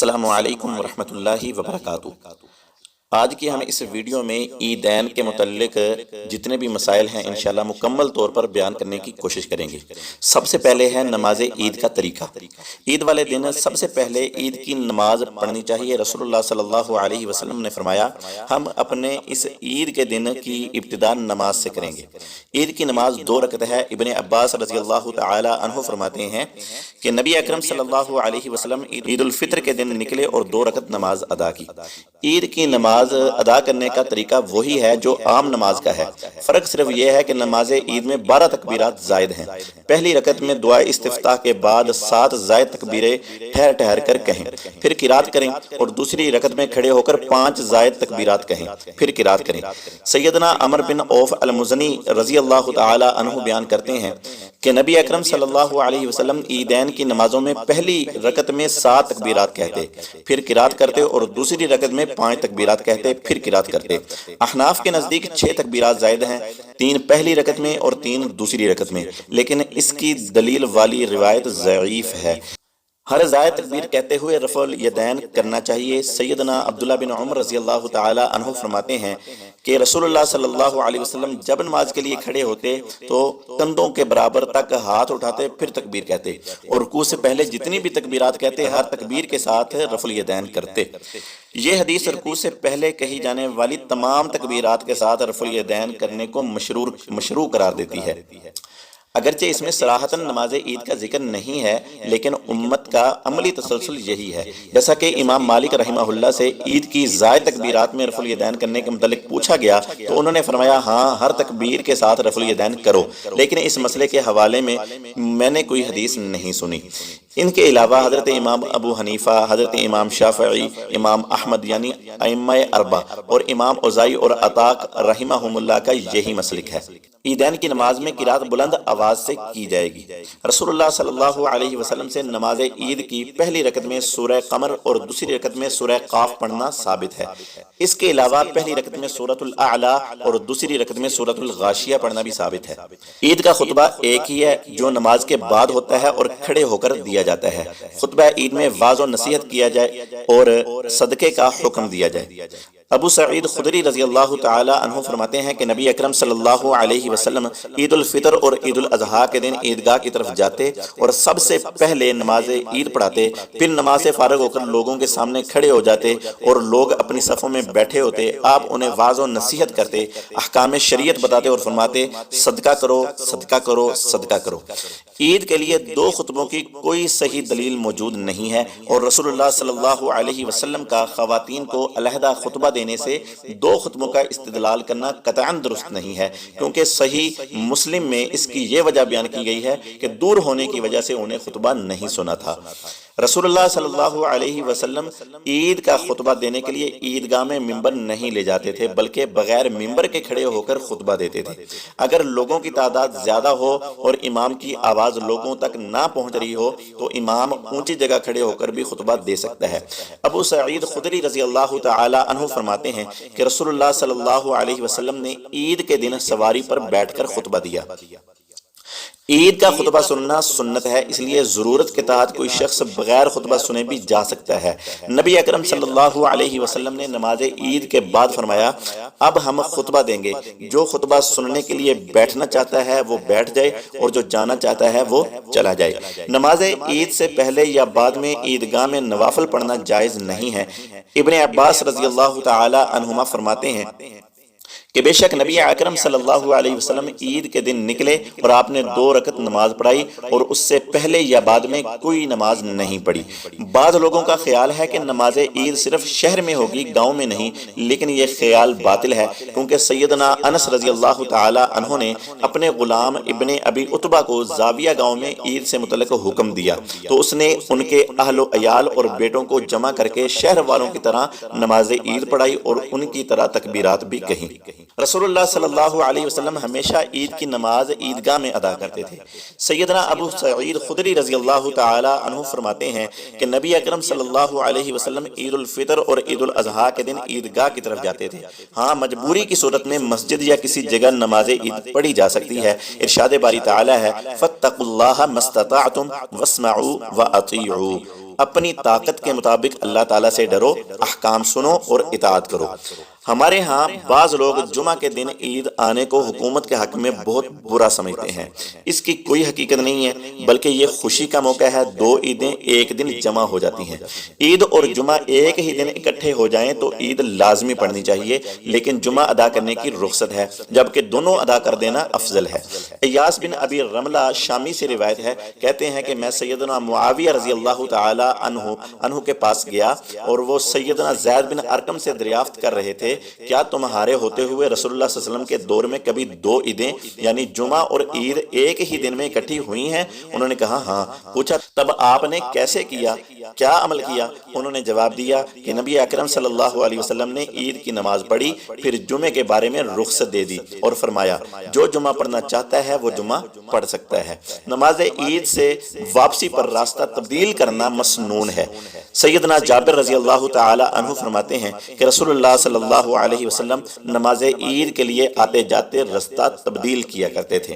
السلام علیکم ورحمۃ اللہ وبرکاتہ۔ آج کی ہم اس ویڈیو میں عیدین کے متعلق جتنے بھی مسائل ہیں انشاءاللہ مکمل طور پر بیان کرنے کی کوشش کریں گے۔ سب سے پہلے ہے نماز عید کا طریقہ۔ عید والے دن سب سے پہلے عید کی نماز پڑھنی چاہیے۔ رسول اللہ صلی اللہ علیہ وسلم نے فرمایا ہم اپنے اس عید کے دن کی ابتدا نماز سے کریں گے۔ عید کی نماز 2 رکعت ہے۔ ابن عباس رضی اللہ تعالی عنہ فرماتے ہیں کہ نبی اکرم صلی اللہ علیہ وسلم عید الفطر کے دن نکلے اور 2 رکعت نماز ادا کی۔ عید کی نماز ادا کرنے کا طریقہ وہی ہے جو عام نماز کا ہے، فرق صرف یہ ہے کہ نماز عید میں 12 تکبیرات زائد ہیں۔ پہلی رکعت میں دعا استفتاح کے بعد 7 زائد تکبیریں ٹھہر ٹھہر کر کہیں، پھر قرات کریں، اور دوسری رکعت میں کھڑے ہو کر 5 زائد تکبیرات کہیں، پھر قرات کریں۔ سیدنا عمر بن عوف المزنی رضی اللہ تعالی عنہ بیان کرتے ہیں کہ نبی اکرم صلی اللہ علیہ وسلم عیدین کی نمازوں میں پہلی رکعت میں 7 تکبیرات کہتے، پھر قرات کرتے، اور دوسری رکعت میں 5 تکبیرات کہتے، پھر قرات کرتے۔ احناف کے نزدیک 6 تکبیرات زائد ہیں، 3 پہلی رکعت میں اور 3 دوسری رکعت میں، لیکن اس کی دلیل والی روایت ضعیف ہے۔ ہر زائد تکبیر کہتے ہوئے رفع الیدین کرنا چاہیے۔ سیدنا عبداللہ بن عمر رضی اللہ تعالی عنہ فرماتے ہیں کہ رسول اللہ صلی اللہ علیہ وسلم جب نماز کے لیے کھڑے ہوتے تو کندھوں کے برابر تک ہاتھ اٹھاتے، پھر تکبیر کہتے، اور رکوع سے پہلے جتنی بھی تکبیرات کہتے ہر تکبیر کے ساتھ رفع الیدین کرتے۔ یہ حدیث رکوع سے پہلے کہی جانے والی تمام تکبیرات کے ساتھ رفع الیدین کرنے کو مشروع قرار دیتی ہے۔ اگرچہ اس میں صراحتاً نماز عید کا ذکر نہیں ہے، لیکن امت کا عملی تسلسل یہی ہے۔ جیسا کہ امام مالک رحمہ اللہ سے عید کی زائد تکبیرات میں رفع الیدین کرنے کے متعلق پوچھا گیا تو انہوں نے فرمایا ہاں ہر تکبیر کے ساتھ رفع الیدین کرو، لیکن اس مسئلے کے حوالے میں نے کوئی حدیث نہیں سنی۔ ان کے علاوہ حضرت امام ابو حنیفہ، حضرت امام شافعی، امام احمد یعنی ائمہ اربعہ، اور امام اوزاعی اور عطاء رحمہم اللہ کا یہی مسلک ہے۔ عیدین کی نماز میں قرات بلند آواز سے کی جائے گی۔ رسول اللہ صلی اللہ علیہ وسلم سے نماز عید کی پہلی رکعت میں سورہ قمر اور دوسری رکعت میں سورہ قاف پڑھنا ثابت ہے۔ اس کے علاوہ پہلی رکعت میں سورۃ الاعلی اور دوسری رکعت میں سورۃ الغاشیہ پڑھنا بھی ثابت ہے۔ عید کا خطبہ ایک ہی ہے جو نماز کے بعد ہوتا ہے اور کھڑے ہو کر دیا جاتا ہے۔ خطبہ عید میں واعظ و نصیحت کیا جائے اور صدقے کا حکم دیا جائے۔ ابو سعید خدری رضی اللہ تعالی عنہ فرماتے ہیں کہ نبی اکرم صلی اللہ علیہ وسلم عید الفطر اور عید الاضحیٰ کے دن عیدگاہ کی طرف جاتے اور سب سے پہلے نماز عید پڑھاتے، پھر نماز سے فارغ ہو کر لوگوں کے سامنے کھڑے ہو جاتے اور لوگ اپنی صفوں میں بیٹھے ہوتے۔ آپ انہیں واعظ و نصیحت کرتے، احکام شریعت بتاتے اور فرماتے صدقہ کرو، صدقہ کرو، صدقہ کرو۔ عید کے لیے 2 خطبوں کی کوئی صحیح دلیل موجود نہیں ہے، اور رسول اللہ صلی اللہ علیہ وسلم کا خواتین کو علیحدہ خطبہ دینے سے 2 خطبوں کا استدلال کرنا قطعاً درست نہیں ہے، کیونکہ صحیح مسلم میں اس کی یہ وجہ بیان کی گئی ہے کہ دور ہونے کی وجہ سے انہیں خطبہ نہیں سنا تھا۔ رسول اللہ صلی اللہ علیہ وسلم عید کا خطبہ دینے کے لیے عیدگاہ میں ممبر نہیں لے جاتے تھے، بلکہ بغیر ممبر کے کھڑے ہو کر خطبہ دیتے تھے۔ اگر لوگوں کی تعداد زیادہ ہو اور امام کی آواز لوگوں تک نہ پہنچ رہی ہو تو امام اونچی جگہ کھڑے ہو کر بھی خطبہ دے سکتا ہے۔ ابو سعید خدری رضی اللہ تعالی عنہ فرماتے ہیں کہ رسول اللہ صلی اللہ علیہ وسلم نے عید کے دن سواری پر بیٹھ کر خطبہ دیا۔ عید کا خطبہ سننا سنت ہے، اس لیے ضرورت کے تحت کوئی شخص بغیر خطبہ سنے بھی جا سکتا ہے۔ نبی اکرم صلی اللہ علیہ وسلم نے نماز عید کے بعد فرمایا اب ہم خطبہ دیں گے، جو خطبہ سننے کے لیے بیٹھنا چاہتا ہے وہ بیٹھ جائے اور جو جانا چاہتا ہے وہ چلا جائے۔ نماز عید سے پہلے یا بعد میں عیدگاہ میں نوافل پڑھنا جائز نہیں ہے۔ ابن عباس رضی اللہ تعالی عنہما فرماتے ہیں کہ بے شک نبی اکرم صلی اللہ علیہ وسلم عید کے دن نکلے اور آپ نے 2 رکعت نماز پڑھائی اور اس سے پہلے یا بعد میں کوئی نماز نہیں پڑھی۔ بعض لوگوں کا خیال ہے کہ نماز عید صرف شہر میں ہوگی، گاؤں میں نہیں، لیکن یہ خیال باطل ہے، کیونکہ سیدنا انس رضی اللہ تعالی عنہ نے اپنے غلام ابن ابی عتبہ کو زاویہ گاؤں میں عید سے متعلق حکم دیا تو اس نے ان کے اہل و عیال اور بیٹوں کو جمع کر کے شہر والوں کی طرح نماز عید پڑھائی اور ان کی طرح تکبیرات بھی کہیں۔ رسول اللہ صلی اللہ علیہ وسلم ہمیشہ عید کی نماز عیدگاہ میں ادا کرتے تھے۔ سیدنا ابو سعید خدری رضی اللہ تعالی عنہ فرماتے ہیں کہ نبی اکرم صلی اللہ علیہ وسلم عید الفطر اور عید الاضحیٰ کے دن عیدگاہ کی طرف جاتے تھے۔ ہاں مجبوری کی صورت میں مسجد یا کسی جگہ نماز عید پڑھی جا سکتی ہے۔ ارشاد باری تعالی ہے فَاتَّقُوا اللَّهَ مَا اسْتَطَعْتُمْ وَاسْمَعُوا وَأَطِيعُوا۔ اپنی طاقت کے مطابق اللہ تعالیٰ سے ڈرو، احکام سنو اور اطاعت کرو۔ ہمارے ہاں بعض لوگ جمعہ کے دن عید آنے کو حکومت کے حق میں بہت برا سمجھتے ہیں۔ اس کی کوئی حقیقت نہیں ہے، بلکہ یہ خوشی کا موقع ہے۔ دو عیدیں ایک دن جمع ہو جاتی ہیں۔ عید اور جمعہ ایک ہی دن اکٹھے ہو جائیں تو عید لازمی پڑھنی چاہیے، لیکن جمعہ ادا کرنے کی رخصت ہے، جبکہ دونوں ادا کر دینا افضل ہے۔ ایاس بن ابی رملہ شامی سے روایت ہے، کہتے ہیں کہ میں سیدنا معاویہ رضی اللہ تعالی عنہ کے پاس گیا اور وہ سیدنا زید بن ارقم سے دریافت کر رہے تھے، کیا تمہارے ہوتے ہوئے رسول اللہ صلی اللہ علیہ وسلم کے دور میں کبھی دو عیدیں یعنی جمعہ اور عید ایک ہی دن میں اکٹھی ہوئی ہیں؟ انہوں نے کہا ہاں۔ پوچھا تب آپ نے کیسے کیا، کیا عمل کیا؟ انہوں نے جواب دیا کہ نبی اکرم صلی اللہ علیہ وسلم نے عید کی نماز پڑھی، پھر جمعے کے بارے میں رخصت دے دی اور فرمایا جو جمعہ پڑھنا چاہتا ہے وہ جمعہ پڑھ سکتا ہے۔ نماز عید سے واپسی پر راستہ تبدیل کرنا مسنون ہے۔ سیدنا جابر رضی اللہ تعالی عنہ فرماتے ہیں کہ رسول اللہ صلی اللہ علیہ وسلم نماز عید کے لیے آتے جاتے راستہ تبدیل کیا کرتے تھے۔